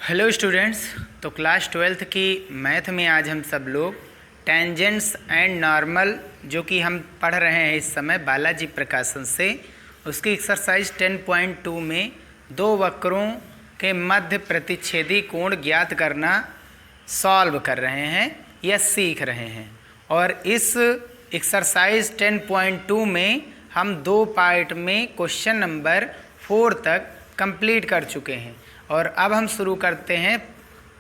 Hello students. तो class 12th की math में आज हम सब लोग टेंजेंट्स एंड नॉर्मल जो कि हम पढ़ रहे हैं इस समय बालाजी प्रकाशन से, उसकी एक्सरसाइज 10.2 में दो वक्रों के मध्य प्रतिच्छेदी कोण ज्ञात करना सॉल्व कर रहे हैं या सीख रहे हैं। और इस एक्सरसाइज 10.2 में हम दो पार्ट में क्वेश्चन नंबर 4 तक कंप्लीट कर चुके हैं और अब हम शुरू करते हैं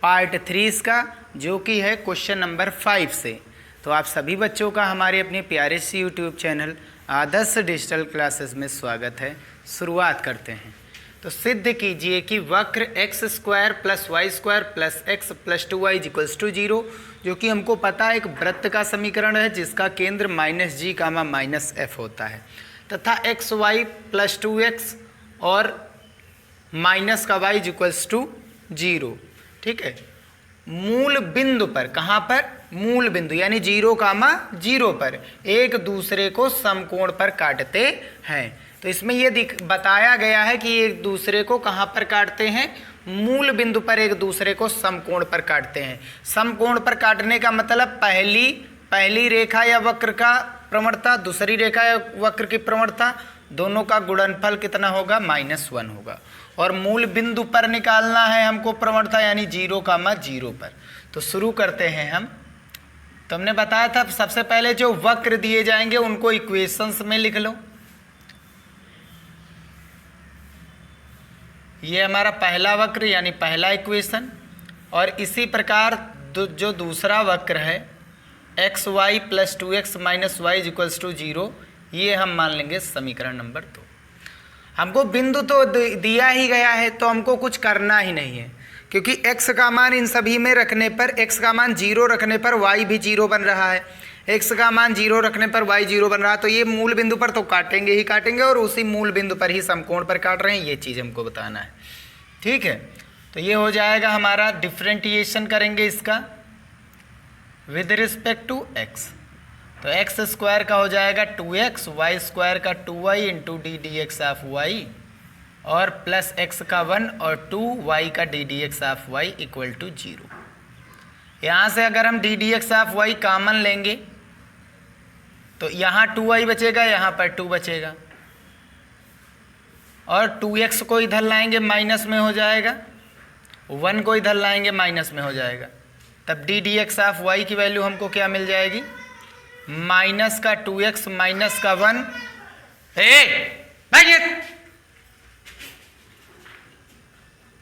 पार्ट 3 का, जो कि है क्वेश्चन नंबर 5 से। तो आप सभी बच्चों का हमारे अपने प्यारे से यूट्यूब चैनल आदर्श डिजिटल क्लासेस में स्वागत है। शुरुआत करते हैं। तो सिद्ध कीजिए कि वक्र x² + y² + x + 2y = 0, जो कि हमको पता है एक वृत्त का समीकरण है जिसका केंद्र -g, -f होता है, तथा xy + 2x और माइनस का y = 0। ठीक है। मूल बिंदु पर, कहाँ पर? मूल बिंदु यानी 0, 0 पर एक दूसरे को समकोण पर काटते हैं। तो इसमें ये बताया गया है कि एक दूसरे को कहाँ पर काटते हैं? मूल बिंदु पर एक दूसरे को समकोण पर काटते हैं। समकोण पर काटने का मतलब पहली रेखा या वक्र का प्रवणता, दूसरी रेखा या वक्र की प्रवणता, दोनों का गुणनफल कितना होगा? -1 होगा। और मूल बिंदु पर निकालना है हमको प्रवणता, यानी 0, 0 पर। तो शुरू करते हैं हम। तो हमने बताया था सबसे पहले जो वक्र दिए जाएंगे उनको इक्वेशंस में लिख लो। ये हमारा पहला वक्र यानी पहला इक्वेशन, और इसी प्रकार जो दूसरा वक्र है xy + 2x - y = 0, ये हम मान लेंगे समीकरण नंबर 2। हमको बिंदु तो दिया ही गया है तो हमको कुछ करना ही नहीं है, क्योंकि x का मान इन सभी में रखने पर, x का मान 0 रखने पर y भी 0 बन रहा है, x का मान 0 रखने पर y 0 बन रहा है। तो ये मूल बिंदु पर तो काटेंगे ही काटेंगे, और उसी मूल बिंदु पर ही समकोण पर काट रहे हैं, ये चीज़ हमको बताना है। ठीक है। तो ये हो जाएगा हमारा, डिफ्रेंटिएशन करेंगे इसका विद रिस्पेक्ट टू x। तो x² का हो जाएगा 2x, y² का 2y × ddx ऑफ y, और प्लस x का 1 और 2y का ddx ऑफ y = 0। यहाँ से अगर हम ddx ऑफ y कॉमन लेंगे तो यहाँ 2y बचेगा, यहाँ पर 2 बचेगा, और 2x को इधर लाएंगे माइनस में हो जाएगा, 1 को इधर लाएंगे माइनस में हो जाएगा। तब ddx ऑफ y की वैल्यू हमको क्या मिल जाएगी? माइनस का 2x माइनस का 1।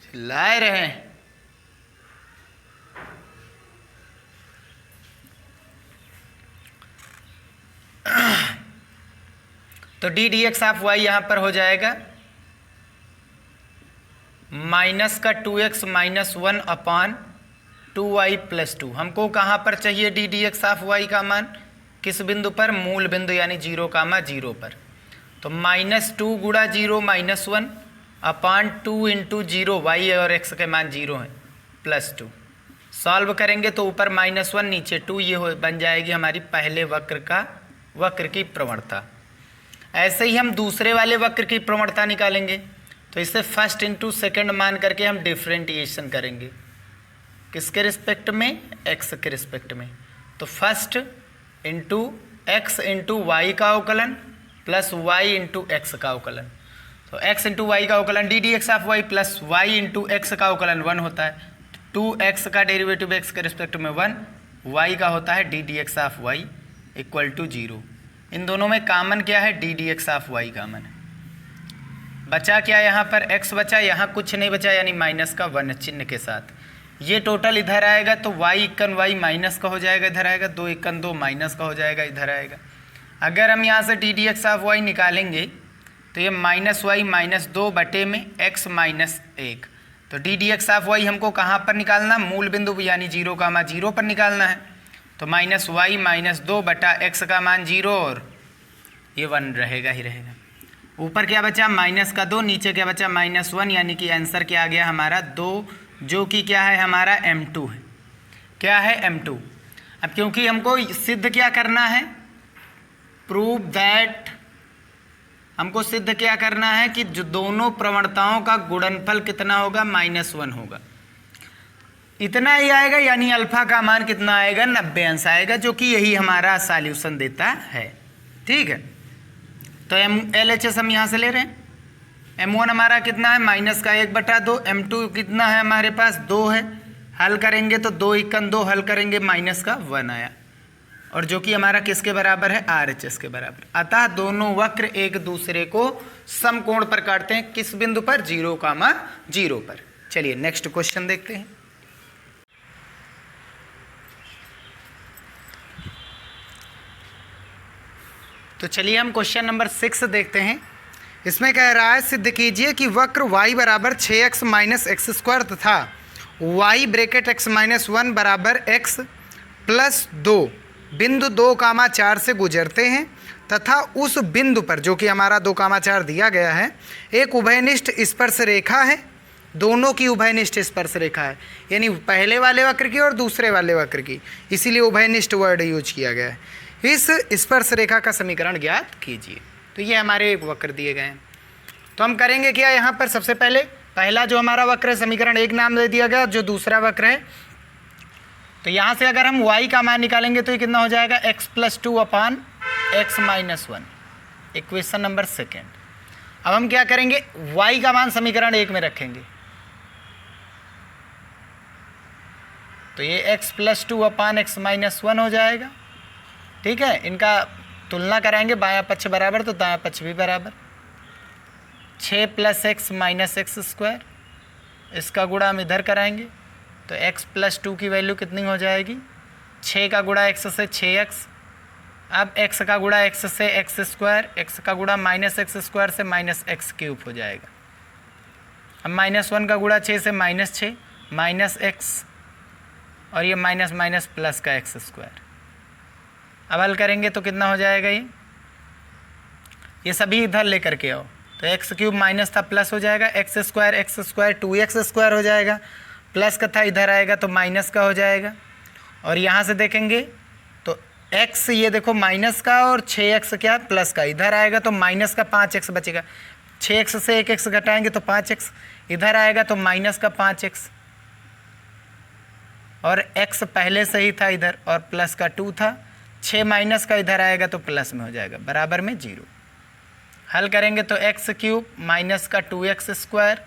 चिल्लाए रहे हैं। तो ddx ऑफ y यहां पर हो जाएगा माइनस का 2x माइनस 1 अपॉन 2y + 2। हमको कहां पर चाहिए ddx ऑफ y का मान? किस बिंदु पर? मूल बिंदु यानी 0, 0 पर। तो -2 गुणा 0 -1 अपॉन 2 × 0, y और x के मान 0 हैं, +2। सॉल्व करेंगे तो ऊपर -1 नीचे 2, ये बन जाएगी हमारी पहले वक्र की प्रवणता। ऐसे ही हम दूसरे वाले वक्र की प्रवणता निकालेंगे। तो इसे फर्स्ट × सेकंड मान करके हम डिफ्रेंटिएशन करेंगे। किसके रिस्पेक्ट में? x के रिस्पेक्ट में। तो फर्स्ट x × y का अवकलन प्लस y × x का अवकलन। तो x × y का अवकलन ddx of y plus y × x का अवकलन 1 होता है। 2x का डेरिवेटिव x के रिस्पेक्ट में 1, y का होता है ddx ऑफ y = 0। इन दोनों में कॉमन क्या है? ddx ऑफ y कॉमन है। बचा क्या यहाँ पर? x बचा, यहाँ कुछ नहीं बचा, यानी माइनस का 1 चिन्ह के साथ। ये टोटल इधर आएगा तो y = y माइनस का हो जाएगा, इधर आएगा, 2 × 2 माइनस का हो जाएगा, इधर आएगा। अगर हम यहाँ से ddx ऑफ y निकालेंगे तो ये -y -2 बटे में x - 1। तो ddx ऑफ y हमको कहाँ पर निकालना? मूल बिंदु यानी 0, 0 पर निकालना है। तो -y -2 बटा x का मान 0, और ये 1 रहेगा ही रहेगा। ऊपर क्या बचा? -2, नीचे क्या बचा? -1, यानी कि आंसर क्या आ गया हमारा? 2, जो कि क्या है हमारा? m2 है। क्या है? m2। अब क्योंकि हमको सिद्ध क्या करना है? प्रूव दैट, हमको सिद्ध क्या करना है कि जो दोनों प्रवणताओं का गुणनफल कितना होगा? -1 होगा। इतना ही आएगा, यानी अल्फा का मान कितना आएगा, 90 अंश आएगा, जो कि यही हमारा सॉल्यूशन देता है। ठीक है, तो LHS हम यहाँ से ले रहे हैं। M1 हमारा कितना है, -1/2। M2 कितना है हमारे पास, 2 है। हल करेंगे तो 2 × 2 हल करेंगे, -1 आया, और जो कि हमारा किसके बराबर है, RHS के बराबर। अतः दोनों वक्र एक दूसरे को समकोण पर काटते हैं, किस बिंदु पर, 0,0 पर। चलिए नेक्स्ट क्वेश्चन देखते हैं। तो चलिए हम क्वेश्चन नंबर 6 देखते हैं। इसमें कह रहा है, सिद्ध कीजिए कि वक्र y बराबर 6x - x² तथा y ब्रैकेट x - 1 बराबर x + 2 बिंदु 2,4 से गुजरते हैं तथा उस बिंदु पर, जो कि हमारा 2,4 दिया गया है, एक उभयनिष्ठ स्पर्श रेखा है। दोनों की उभयनिष्ठ स्पर्श रेखा है, यानी पहले वाले वक्र की और दूसरे वाले वक्र की, इसीलिए उभयनिष्ठ वर्ड यूज किया गया है। इस स्पर्श रेखा का समीकरण ज्ञात कीजिए। तो ये हमारे एक वक्र दिए गए हैं, तो हम करेंगे क्या, यहाँ पर सबसे पहले पहला जो हमारा वक्र है, समीकरण 1 नाम दे दिया गया, जो दूसरा वक्र है, तो यहाँ से अगर हम y का मान निकालेंगे तो ये कितना हो जाएगा, x + 2/x - 1, इक्वेशन नंबर 2। अब हम क्या करेंगे, y का मान समीकरण 1 में रखेंगे, तो ये x + 2/x - 1 हो जाएगा। ठीक है, इनका तुलना कराएंगे, बायां पक्ष बराबर तो दायां पक्ष भी बराबर। 6 + x - x², इसका गुणा हम इधर कराएंगे, तो x + 2 की वैल्यू कितनी हो जाएगी, 6 का गुणा x से 6x। अब x का गुणा x से x², x का गुणा -x² से -x³ हो जाएगा। अब -1 का गुणा 6 से -6 -x, और ये माइनस प्लस का x²। अब हल करेंगे तो कितना हो जाएगा, ये सभी इधर लेकर के आओ, तो x³ माइनस था प्लस हो जाएगा, x² 2x² हो जाएगा, प्लस का था इधर आएगा तो माइनस का हो जाएगा। और यहाँ से देखेंगे तो x, ये देखो माइनस का, और 6x क्या प्लस का, इधर आएगा तो माइनस का 5x बचेगा, 6x से 1x घटाएंगे तो 5x, इधर आएगा तो माइनस का 5x, और x पहले से ही था इधर, और प्लस का 2 था, 6 माइनस का इधर आएगा तो प्लस में हो जाएगा, बराबर में 0। हल करेंगे तो x³ माइनस का 2x²,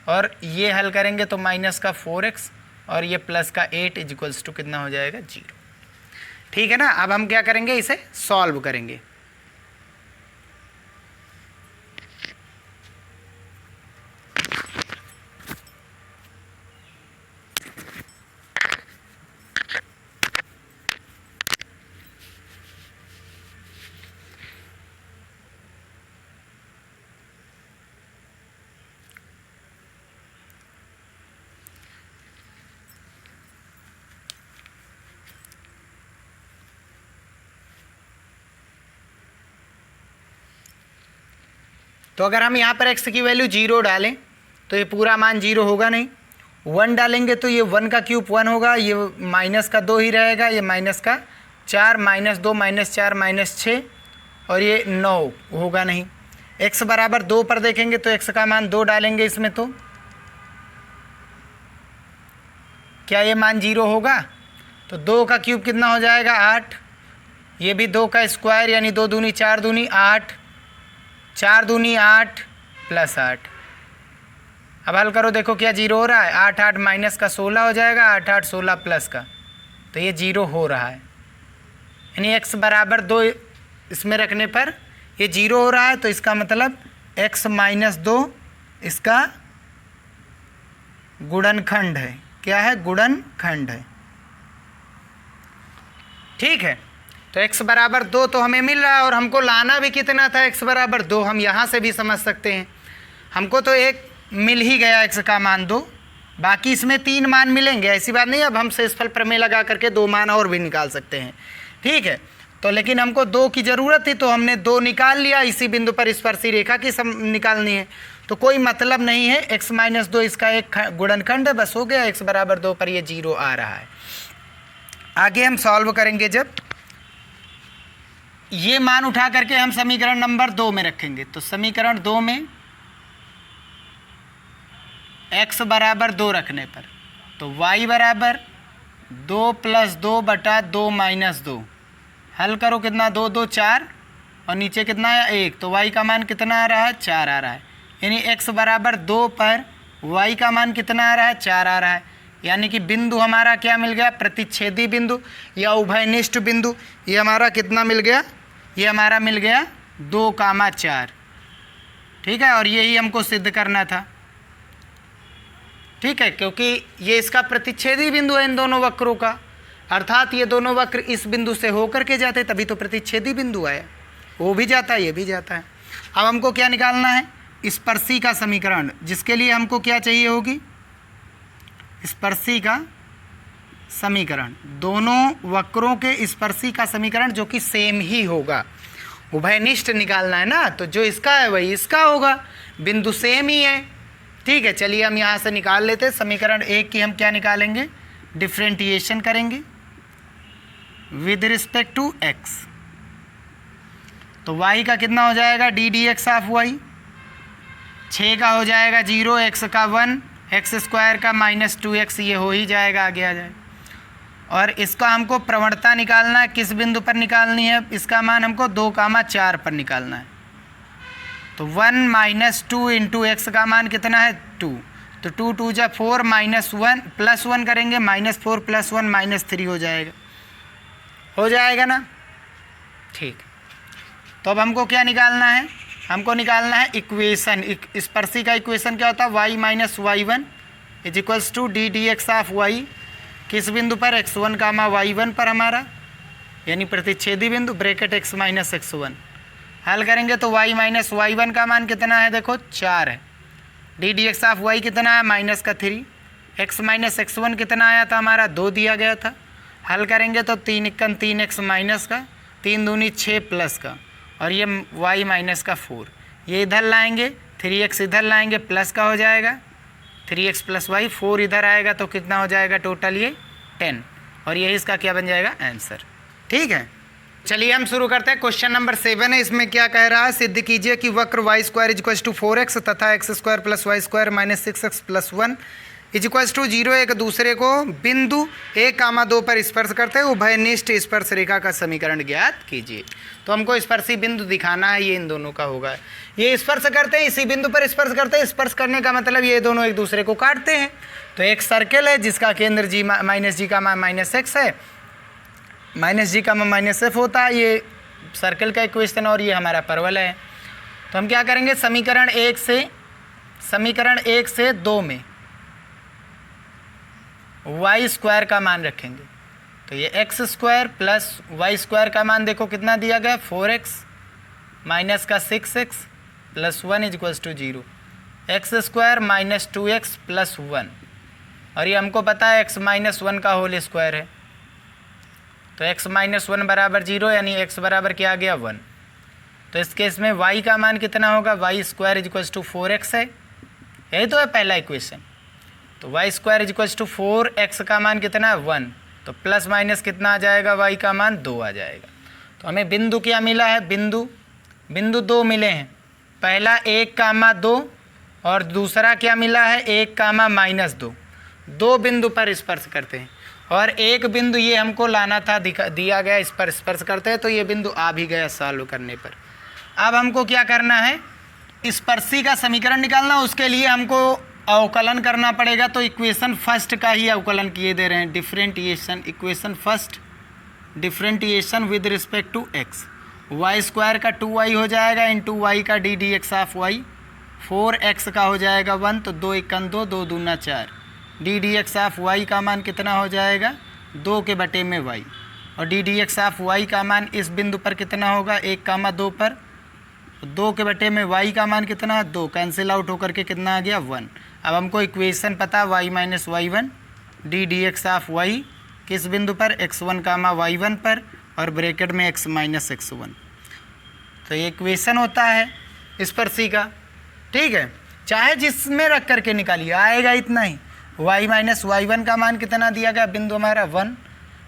और ये हल करेंगे तो माइनस का 4x, और ये प्लस का 8 = कितना हो जाएगा, 0। ठीक है ना। अब हम क्या करेंगे, इसे सॉल्व करेंगे। तो अगर हम यहाँ पर x की वैल्यू 0 डालें तो ये पूरा मान 0 होगा नहीं, 1 डालेंगे तो ये 1 का क्यूब 1 होगा, ये माइनस का 2 ही रहेगा, ये माइनस का 4, -2 -4 -6, और ये 9 होगा नहीं। x बराबर 2 पर देखेंगे तो x का मान 2 डालेंगे इसमें, तो क्या ये मान 0 होगा, तो 2 का क्यूब कितना हो जाएगा, 8, ये भी 2 का स्क्वायर, यानी 2 दूनी 4 दूनी 8, 4 दूनी 8 + 8। अब हल करो, देखो क्या 0 हो रहा है, 8 8 माइनस का 16 हो जाएगा, 8 8 16 प्लस का, तो ये 0 हो रहा है, यानी x बराबर 2 इसमें रखने पर ये 0 हो रहा है। तो इसका मतलब x - 2 इसका गुणनखंड है। क्या है, गुणनखंड है। ठीक है, तो x बराबर 2 तो हमें मिल रहा है, और हमको लाना भी कितना था, x बराबर 2। हम यहाँ से भी समझ सकते हैं, हमको तो एक मिल ही गया x का मान 2, बाकी इसमें 3 मान मिलेंगे, ऐसी बात नहीं। अब हम शेषफल प्रमेय लगा करके 2 मान और भी निकाल सकते हैं। ठीक है, तो लेकिन हमको 2 की ज़रूरत थी तो हमने 2 निकाल लिया, इसी बिंदु पर स्पर्शी रेखा की निकालनी है, तो कोई मतलब नहीं है। x - 2 इसका एक गुणनखंड है, बस हो गया। x बराबर 2 पर ये 0 आ रहा है। आगे हम सॉल्व करेंगे, जब ये मान उठा करके हम समीकरण नंबर 2 में रखेंगे, तो समीकरण 2 में x बराबर 2 रखने पर तो y बराबर 2 + 2 बटा 2 - 2, हल करो कितना 2 2 4 और नीचे कितना है 1, तो y का मान कितना आ रहा है 4 आ रहा है। यानी x बराबर 2 पर y का मान कितना आ रहा है 4 आ रहा है। यानी कि बिंदु हमारा क्या मिल गया, प्रतिच्छेदी बिंदु या उभयनिष्ठ बिंदु। ये हमारा कितना मिल गया, ये हमारा मिल गया 2, 4। ठीक है, और यही हमको सिद्ध करना था। ठीक है, क्योंकि ये इसका प्रतिच्छेदी बिंदु है इन दोनों वक्रों का, अर्थात ये दोनों वक्र इस बिंदु से होकर के जाते तभी तो प्रतिच्छेदी बिंदु आया। वो भी जाता है, ये भी जाता है। अब हमको क्या निकालना है, स्पर्शी का समीकरण, जिसके लिए हमको क्या चाहिए होगी, स्पर्शी का समीकरण। दोनों वक्रों के स्पर्शी का समीकरण जो कि सेम ही होगा। उभयनिष्ठ निकालना है ना, तो जो इसका है वही इसका होगा, बिंदु सेम ही है। ठीक है, चलिए हम यहाँ से निकाल लेते हैं। समीकरण 1 की हम क्या निकालेंगे, डिफ्रेंटिएशन करेंगे विद रिस्पेक्ट टू x। तो y का कितना हो जाएगा, d d x of y, 6 का हो जाएगा 0, x का 1, x² का -2x, ये हो ही जाएगा, आगे आ जाएगा। और इसका हमको प्रवणता निकालना है, किस बिंदु पर निकालनी है, इसका मान हमको 2, 4 पर निकालना है। तो 1 - 2 इंटू एक्स का मान कितना है 2, तो 2 2 जा 4 -1 +1 करेंगे, -4 + 1 -3 हो जाएगा ना। ठीक, तो अब हमको क्या निकालना है, हमको निकालना है इक्वेशन। स्पर्शी का इक्वेशन क्या होता है, y - y1 = D d x of y, किस बिंदु पर, x1, y1 पर हमारा, यानी प्रतिच्छेदी बिंदु, ब्रैकेट x - x1। हल करेंगे तो y - y1 का मान कितना है, देखो 4 है। D d x of y कितना है, -3, x - x1 कितना आया था हमारा 2 दिया गया था। हल करेंगे तो 3 × 3x - 3 दूनी 6 प्लस का, और ये y - 4, ये इधर लाएंगे, 3x इधर लाएंगे, प्लस का हो जाएगा 3x + y, 4 इधर आएगा तो कितना हो जाएगा टोटल, ये 10, और यही इसका क्या बन जाएगा आंसर। ठीक है, चलिए हम शुरू करते हैं। क्वेश्चन नंबर 7 है, इसमें क्या कह रहा है, सिद्ध कीजिए कि वक्र y² = 4x तथा x² + y² - 6x + 1 = 0 एक दूसरे को बिंदु 1, 2 पर स्पर्श करते हैं, उभयनिष्ठ स्पर्श रेखा का समीकरण ज्ञात कीजिए। तो हमको स्पर्शी बिंदु दिखाना है, ये इन दोनों का होगा। ये स्पर्श करते हैं, इसी बिंदु पर स्पर्श करते हैं। स्पर्श करने का मतलब ये दोनों एक दूसरे को काटते हैं। तो एक सर्कल है जिसका केंद्र g -g का मान -x है, -g का मान -f होता है, ये सर्कल का इक्वेशन, और ये हमारा परवल है। तो हम क्या करेंगे, समीकरण 1 से 2 में y² का मान रखेंगे। तो ये x² + y² का मान देखो कितना दिया गया, 4x माइनस का 6x + 1 = 0, x² - 2x + 1, और ये हमको पता है x - 1 का होल स्क्वायर है। तो x - 1 बराबर 0, यानी x बराबर क्या आ गया 1। तो इस केस में y का मान कितना होगा, y² = 4x है, यही तो है पहला इक्वेशन। तो y² = 4x का मान कितना है 1, तो प्लस माइनस कितना आ जाएगा, y का मान 2 आ जाएगा। तो हमें बिंदु क्या मिला है, बिंदु 2 मिले हैं, पहला 1, 2 और दूसरा क्या मिला है 1, -2। 2 बिंदु पर स्पर्श करते हैं, और एक बिंदु ये हमको लाना था, दिया गया इस पर स्पर्श करते हैं, तो ये बिंदु आ भी गया सॉल्व करने पर। अब हमको क्या करना है, स्पर्शी का समीकरण निकालना, उसके लिए हमको अवकलन करना पड़ेगा। तो इक्वेशन फर्स्ट का ही अवकलन किए दे रहे हैं, differentiation, equation first differentiation with respect to x। y² का 2y हो जाएगा इंटू y का d d x of y, 4x का हो जाएगा 1, तो 2 × 2 2 दूना 4, D d x of y का मान कितना हो जाएगा 2/y, और D d x of y का मान इस बिंदु पर कितना होगा 1, 2 पर, 2/y का मान कितना है 2, कैंसिल आउट होकर के कितना आ गया 1। अब हमको इक्वेशन पता y - y1 D d x of y किस बिंदु पर, x1, y1 पर, और ब्रैकेट में x - x1। तो ये इक्वेशन होता है स्पर्शी का। ठीक है, चाहे जिसमें रख करके निकालिए, आएगा इतना ही। y - y1 का मान कितना दिया गया, बिंदु हमारा 1,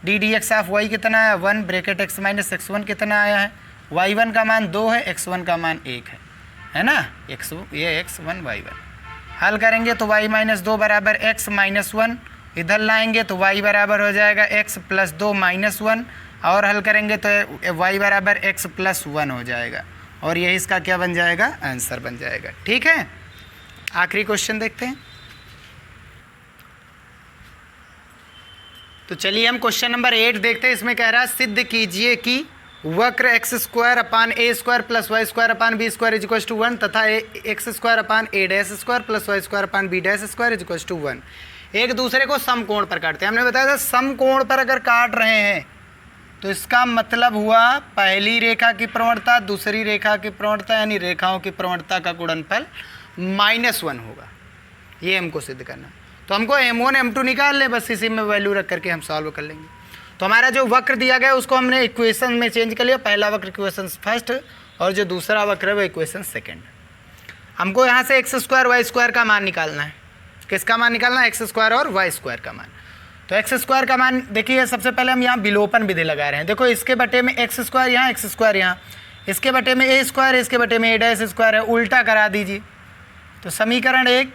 D d x of y कितना आया 1, ब्रैकेट x - x1 कितना आया है, y1 का मान 2 है, x1 का मान 1 है ना, ये x1 y1। हल करेंगे तो y - 2 बराबर x - 1 इधर लाएंगे तो y बराबर हो जाएगा x प्लस 2 माइनस 1, और हल करेंगे तो y बराबर x प्लस 1 हो जाएगा, और यही इसका क्या बन जाएगा, आंसर बन जाएगा। ठीक है, आखिरी क्वेश्चन देखते हैं। तो चलिए हम क्वेश्चन नंबर 8 देखते हैं। इसमें कह रहा है सिद्ध कीजिए कि वक्र x square upon A square plus Y square upon b square is equal to 1 तथा x square upon a dash square plus Y square upon b dash square is equal to 1 एक दूसरे को समकोण पर काटते हैं। हमने बताया था समकोण पर अगर काट रहे हैं तो इसका मतलब हुआ पहली रेखा की प्रवणता दूसरी रेखा की प्रवणता यानी रेखाओं की प्रवणता का गुणनफल -1 होगा। ये हमको सिद्ध करना। तो हमको m1 m2 निकाल लें, बस इसी में वैल्यू रख करके हम सॉल्व कर लेंगे। तो हमारा जो वक्र दिया गया उसको हमने इक्वेशन में चेंज कर लिया। पहला वक्र इक्वेशन फर्स्ट और जो दूसरा वक्र है वो इक्वेशन सेकंड। हमको यहाँ से एक्स स्क्वायर वाई स्क्वायर का मान निकालना है। किसका मान निकालना है, एक्स स्क्वायर और वाई स्क्वायर का मान। तो एक्स स्क्वायर का मान देखिए, सबसे पहले हम यहाँ विलोपन विधि लगा रहे हैं। देखो इसके बटे में एक्स स्क्वायर यहाँ, एक्स स्क्वायर यहाँ, इसके बटे में ए स्क्वायर, इसके बटे में ए डैश स्क्वायर है, उल्टा करा दीजिए। तो समीकरण 1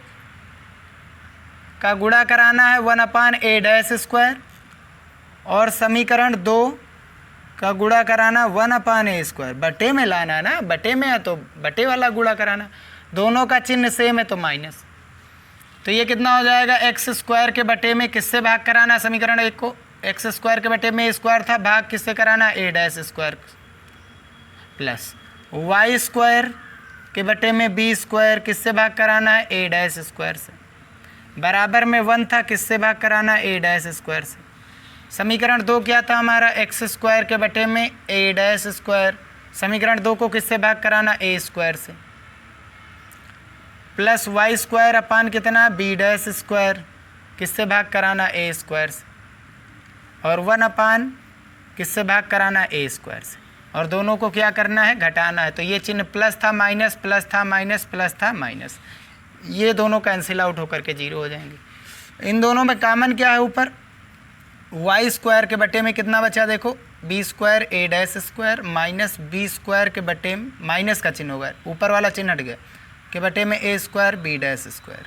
का गुणा कराना है 1 अपान ए डैश स्क्वायर, और समीकरण 2 का गुणा कराना 1 अपान ए स्क्वायर। बटे में लाना ना, बटे में है तो बटे वाला गुणा कराना। दोनों का चिन्ह सेम है तो माइनस। तो ये कितना हो जाएगा, एक्स स्क्वायर के बटे में किससे भाग कराना, समीकरण 1 को एक्स स्क्वायर के बटे में ए स्क्वायर था, भाग किससे कराना, A dash square, plus Y square के बटे में बी स्क्वायर किससे भाग कराना है, ए डैश स्क्वायर से, बराबर में 1 था, किससे भाग कराना, ए डैश स्क्वायर से। समीकरण 2 क्या था हमारा, एक्स स्क्वायर के बटे में ए डैश स्क्वायर, समीकरण 2 को किससे भाग कराना, ए स्क्वायर से, प्लस वाई स्क्वायर अपान कितना, बी डैश स्क्वायर, किससे भाग कराना, ए स्क्वायर से, और 1 अपान किससे भाग कराना, ए स्क्वायर से। और दोनों को क्या करना है, घटाना है। तो ये चिन्ह प्लस था माइनस, प्लस था माइनस, प्लस था माइनस, ये दोनों कैंसिल आउट होकर के 0 हो जाएंगे। इन दोनों में कॉमन क्या है, ऊपर वाई स्क्वायर के बटे में कितना बचा, देखो B square A dash square minus B square के बटे में माइनस का चिन्ह होगा, ऊपर वाला चिन्ह हट गया, के बटे में A square B dash square,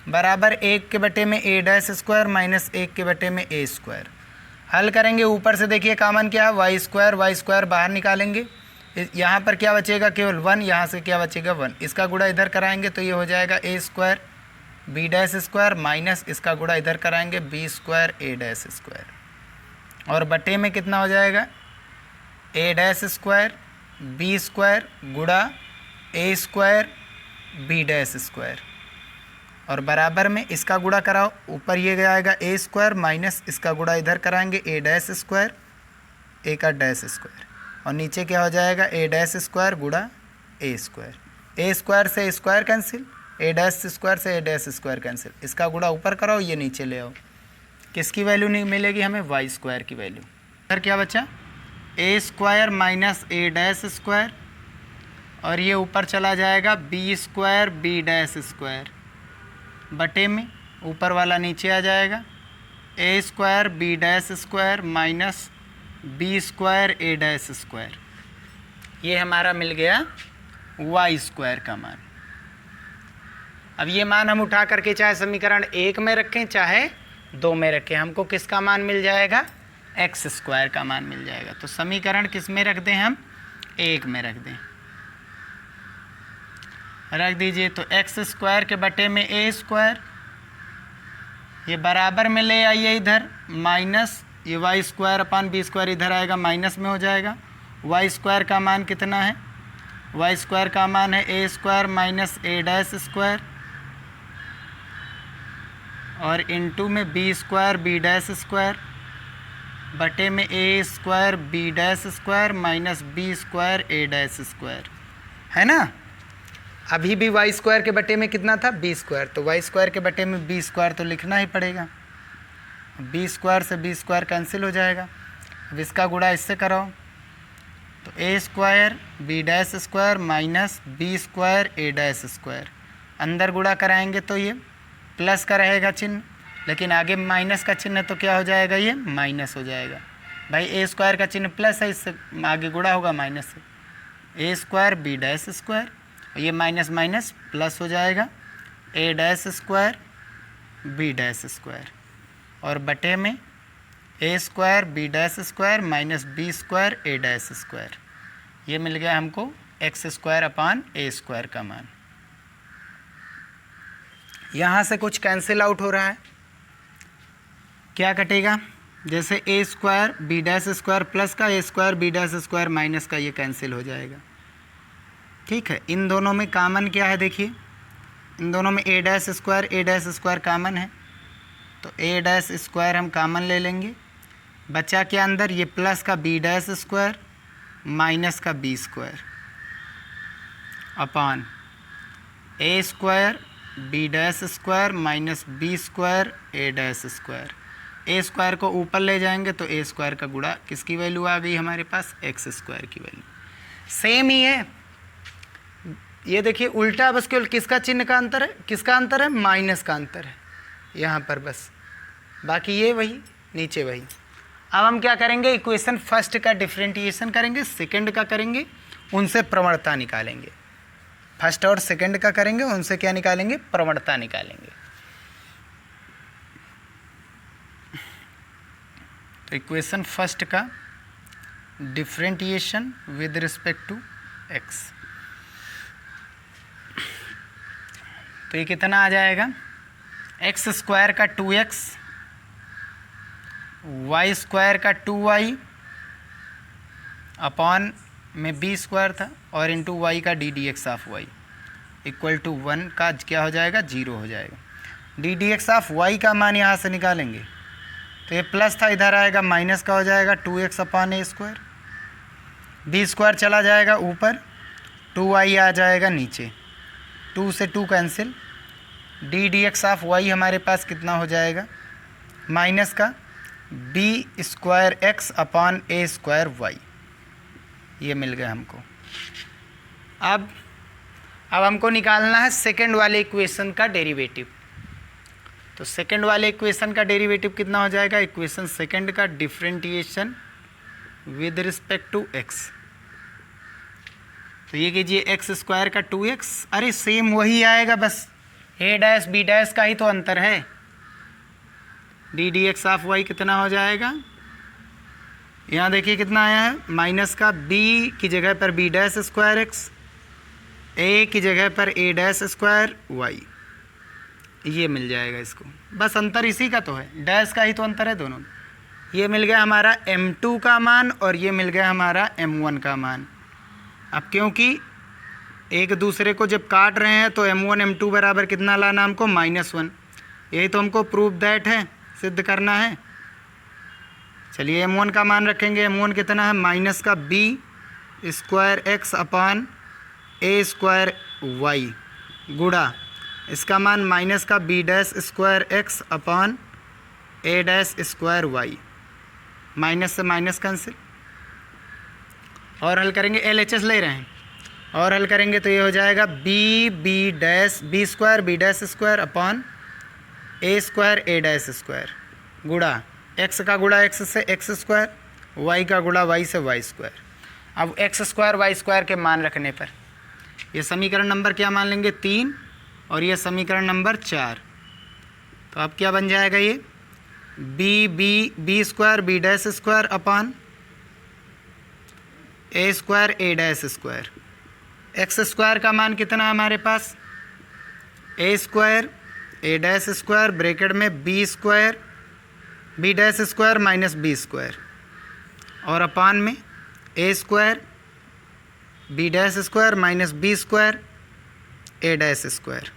बराबर 1 के बटे में ए डैश स्क्वायर माइनस 1 के बटे में ए स्क्वायर। हल करेंगे, ऊपर से देखिए कॉमन क्या है, वाई स्क्वायर बाहर निकालेंगे, यहाँ पर क्या बचेगा, केवल 1, यहाँ से क्या बचेगा 1, इसका गुणा इधर कराएंगे तो ये हो जाएगा A square B dash square minus इसका गुणा इधर कराएंगे B square A dash square, और बटे में कितना हो जाएगा, A dash square B square गुणा A square B dash square, और बराबर में इसका गुणा कराओ, ऊपर ये जाएगा ए स्क्वायर माइनस इसका गुणा इधर कराएंगे ए डैश स्क्वायर ए का डैश स्क्वायर, और नीचे क्या हो जाएगा, ए डैश स्क्वायर गुणा ए स्क्वायर, ए स्क्वायर से स्क्वायर कैंसिल, ए डैश स्क्वायर से ए डैश स्क्वायर कैंसिल, इसका गुणा ऊपर कराओ, ये नीचे ले आओ। किसकी वैल्यू नहीं मिलेगी हमें, वाई स्क्वायर की वैल्यू। इधर क्या बचा, A square minus A dash square, और ये ऊपर चला जाएगा B square B dash square, बटे में ऊपर वाला नीचे आ जाएगा A square B dash square minus B square A dash square. ये हमारा मिल गया वाई स्क्वायर का मान। अब ये मान हम उठा करके चाहे समीकरण 1 में रखें चाहे 2 में रखें, हमको किसका मान मिल जाएगा, एक्स स्क्वायर का मान मिल जाएगा। तो समीकरण किस में रख दें, हम 1 में रख दें, रख दीजिए। तो एक्स स्क्वायर के बटे में ए स्क्वायर, ये बराबर में ले आइए इधर माइनस ये y square upon b square इधर आएगा माइनस में हो जाएगा। वाई स्क्वायर का मान कितना है, वाई स्क्वायर का मान है A square minus A dash square, और इनटू में B square B dash square बटे में A square B dash square minus B square A dash square, है ना। अभी भी वाई स्क्वायर के बटे में कितना था, बी स्क्वायर, तो वाई स्क्वायर के बटे में बी स्क्वायर तो लिखना ही पड़ेगा, बी स्क्वायर से बी स्क्वायर कैंसिल हो जाएगा। अब इसका गुणा इससे कराओ, तो A square B dash square minus B square A dash square, अंदर गुणा कराएंगे तो ये प्लस का रहेगा चिन्ह, लेकिन आगे माइनस का चिन्ह है तो क्या हो जाएगा, ये माइनस हो जाएगा। भाई ए स्क्वायर का चिन्ह प्लस है, इससे आगे गुणा होगा माइनस से, A square B dash square, ये माइनस माइनस प्लस हो जाएगा A dash square B dash square. और बटे में A square B dash square minus B square A dash square. ये मिल गया हमको एक्स स्क्वायर अपान ए स्क्वायर का मान। यहाँ से कुछ कैंसिल आउट हो रहा है, क्या कटेगा? जैसे A square B dash square plus का A square B dash square minus का, ये कैंसिल हो जाएगा। ठीक है, इन दोनों में कॉमन क्या है? देखिए इन दोनों में ए डैश स्क्वायर कॉमन है, तो ए डैश स्क्वायर हम कॉमन ले लेंगे। बचा के अंदर ये प्लस का बी डैश स्क्वायर माइनस का B square upon A square B dash square minus B square A dash square. A square को ऊपर ले जाएंगे तो ए स्क्वायर का गुणा किसकी वैल्यू आ गई हमारे पास? एक्स स्क्वायर की वैल्यू। सेम ही है, ये देखिए उल्टा, बस केवल किसका चिन्ह का अंतर है? किसका अंतर है? माइनस का अंतर है यहाँ पर बस, बाकी ये वही नीचे वही। अब हम क्या करेंगे? इक्वेशन फर्स्ट का डिफरेंटिएशन करेंगे, सेकंड का करेंगे, उनसे प्रवणता निकालेंगे। फर्स्ट और सेकंड का करेंगे, उनसे क्या निकालेंगे? प्रवणता निकालेंगे। तो इक्वेशन फर्स्ट का differentiation with respect to x, तो ये कितना आ जाएगा? एक्स स्क्वायर का 2x, वाई स्क्वायर का 2y अपॉन में बी स्क्वायर था और इंटू वाई का d d x of y equal to 1 का क्या हो जाएगा? 0 हो जाएगा। D d x of y का मान यहाँ से निकालेंगे तो ये प्लस था, इधर आएगा माइनस का हो जाएगा 2x अपॉन ए स्क्वायर। बी स्क्वायर चला जाएगा ऊपर, 2y आ जाएगा नीचे, 2 से 2 cancel. D d x of y हमारे पास कितना हो जाएगा? माइनस का बी स्क्वायर एक्स अपॉन ए स्क्वायर वाई, ये मिल गया हमको। अब हमको निकालना है सेकंड वाले इक्वेशन का डेरिवेटिव। तो सेकंड वाले इक्वेशन का डेरिवेटिव कितना हो जाएगा? इक्वेशन सेकंड का differentiation with respect to x. तो ये कीजिए एक्स स्क्वायर का 2x, अरे सेम वही आएगा, बस ए डैश बी डैश का ही तो अंतर है। D d x of y कितना हो जाएगा? यहाँ देखिए कितना आया है, माइनस का b की जगह पर बी डैश स्क्वायर एक्स, ए की जगह पर ए डैश स्क्वायर वाई, ये मिल जाएगा इसको। बस अंतर इसी का तो है, डैश का ही तो अंतर है दोनों। ये मिल गया हमारा m2 का मान और ये मिल गया हमारा m1 का मान। अब क्योंकि एक दूसरे को जब काट रहे हैं तो m1 m2 बराबर कितना लाना हमको? -1। यही तो हमको प्रूफ दैट है, सिद्ध करना है। चलिए m1 का मान रखेंगे। m1 कितना है? माइनस का बी स्क्वायर एक्स अपॉन ए स्क्वायर वाई गुणा इसका मान माइनस का B dash square x upon A dash square Y, minus से माइनस कैंसिल। और हल करेंगे, LHS ले रहे हैं, और हल करेंगे तो ये हो जाएगा B square B dash square upon A square A dash square गुणा एक्स का गुणा एक्स से एक्स स्क्वायर, वाई का गुणा वाई से वाई स्क्वायर। अब एक्स स्क्वायर वाई स्क्वायर के मान रखने पर ये समीकरण नंबर क्या मान लेंगे? 3, और ये समीकरण नंबर 4। तो अब क्या बन जाएगा? ये B square B dash square upon A square A dash square. X square का मान कितना है हमारे पास? A square A dash square bracket में B square B dash square minus B square, और अपान में A square B dash square minus B square A dash square,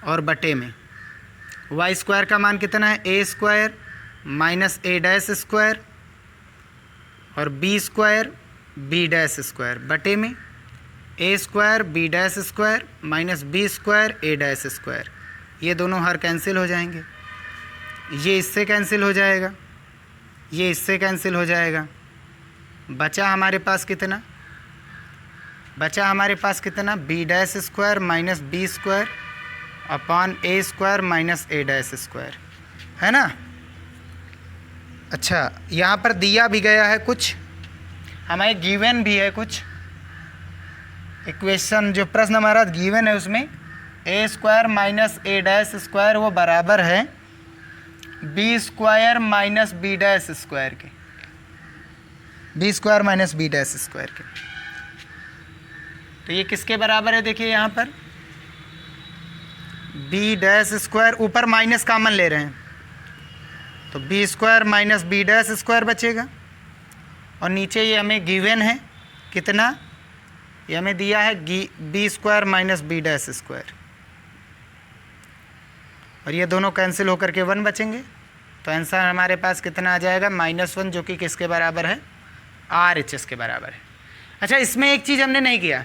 और बटे में वाई स्क्वायर का मान कितना है? A square minus A dash square और B square B dash square, बटे में A square B dash square minus B square A dash square. ये दोनों हर कैंसिल हो जाएंगे, ये इससे कैंसिल हो जाएगा, ये इससे कैंसिल हो जाएगा। बचा हमारे पास कितना? बचा हमारे पास कितना? B dash square minus B square upon A square minus A dash square, है ना। अच्छा, यहाँ पर दिया भी गया है कुछ, हमें गिवन भी है कुछ। इक्वेशन जो प्रश्न हमारा गिवन है उसमें A square minus A dash square वो बराबर है B square minus B dash square के, B square minus B dash square के। तो ये किसके बराबर है? देखिए यहाँ पर बी डैश स्क्वायर, ऊपर माइनस कॉमन ले रहे हैं तो B square minus B dash square बचेगा, और नीचे ये हमें गिवन है कितना, ये हमें दिया है B square minus B dash square, और ये दोनों कैंसिल होकर के 1 बचेंगे। तो आंसर हमारे पास कितना आ जाएगा? -1, जो कि किसके बराबर है? RHS के बराबर है। अच्छा, इसमें एक चीज़ हमने नहीं किया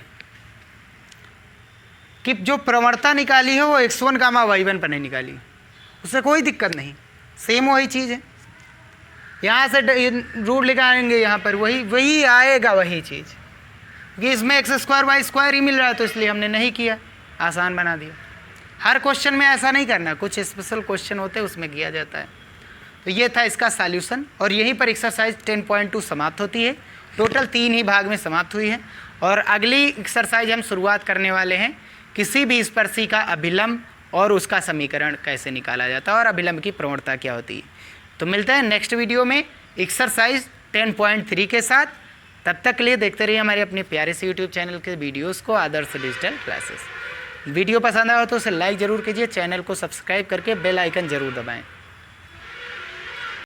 कि जो प्रवणता निकाली है वो x1, y1 पर नहीं निकाली, उससे कोई दिक्कत नहीं, सेम वही चीज़ है। यहाँ से रूट लगाएंगे, यहाँ पर वही आएगा वही चीज़, क्योंकि इसमें x² y² ही मिल रहा है, तो इसलिए हमने नहीं किया, आसान बना दिया। हर क्वेश्चन में ऐसा नहीं करना, कुछ स्पेशल क्वेश्चन होते हैं उसमें किया जाता है। तो ये था इसका सॉल्यूशन, और यहीं पर एक्सरसाइज 10.2 समाप्त होती है। टोटल 3 ही भाग में समाप्त हुई है, और अगली एक्सरसाइज हम शुरुआत करने वाले हैं किसी भी स्पर्शी का अभिलंब और उसका समीकरण कैसे निकाला जाता है और अभिलंब की प्रवणता क्या होती है। तो मिलते हैं नेक्स्ट वीडियो में एक्सरसाइज 10.3 के साथ। तब तक के लिए देखते रहिए हमारे अपने प्यारे से यूट्यूब चैनल के वीडियोस को, आदर्श डिजिटल क्लासेस। वीडियो पसंद आया हो तो उसे लाइक ज़रूर कीजिए, चैनल को सब्सक्राइब करके बेल आइकन ज़रूर दबाएं।